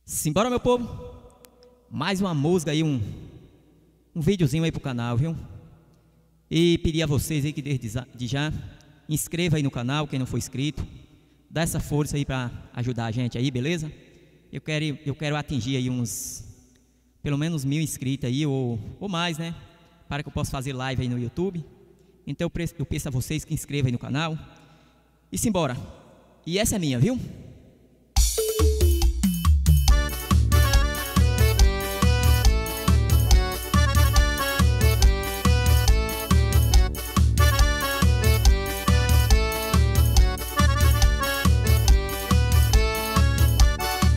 Simbora, meu povo. Mais uma música aí, um videozinho aí pro canal, viu? E pedir a vocês aí que desde já inscreva aí no canal, quem não for inscrito. Dá essa força aí pra ajudar a gente aí, beleza? Eu quero atingir aí pelo menos 1000 inscritos aí, ou mais, né? Para que eu possa fazer live aí no YouTube. Então eu peço a vocês que inscrevam aí no canal. E simbora. E essa é minha, viu?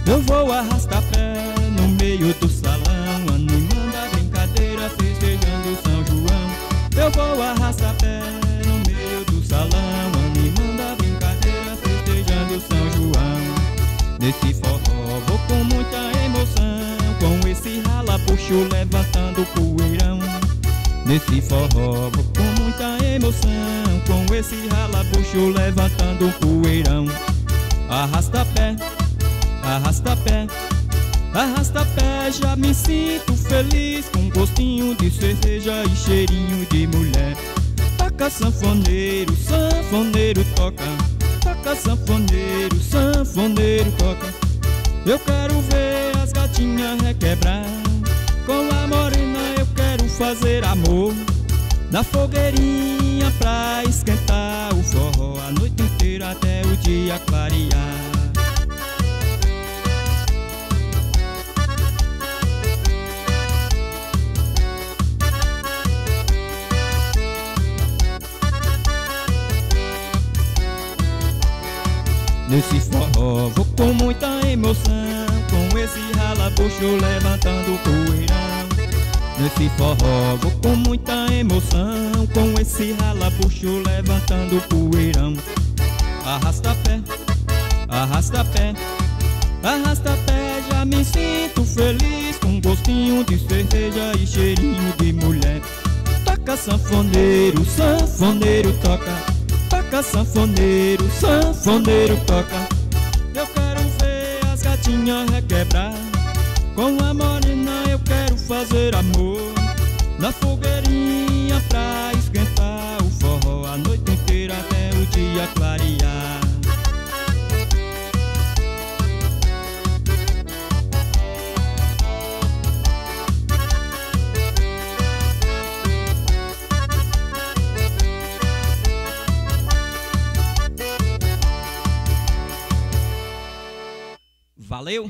Eu vou arrastar pé no meio do salão, animando a brincadeira, festejando São João. Eu vou arrastar pé no meio do salão, animando a brincadeira, festejando São João. Nesse forró vou com muita emoção, com esse ralabucho levantando poeirão. Nesse forró vou com muita emoção, com esse ralabucho levantando poeirão. Arrasta pé, arrasta pé, arrasta pé, já me sinto feliz, com gostinho de cerveja e cheirinho de mulher. Toca sanfoneiro, sanfoneiro toca, toca sanfoneiro, sanfoneiro toca. Eu quero ver as gatinhas requebrar, com a morena eu quero fazer amor. Na fogueirinha pra esquentar o forró a noite inteira até o dia clarear. Nesse forró vou com muita emoção, com esse ralabucho levantando poeirão. Nesse forró vou com muita emoção, com esse ralabucho levantando poeirão. Arrasta pé, arrasta pé, arrasta pé, já me sinto feliz, com gostinho de cerveja e cheirinho de mulher. Toca sanfoneiro, sanfoneiro toca, toca sanfoneiro, sanfoneiro toca. Eu quero ver as gatinhas requebrar, com a morena eu quero fazer amor. Na fogueirinha pra esquentar o forró a noite inteira até o dia clarear. Valeu!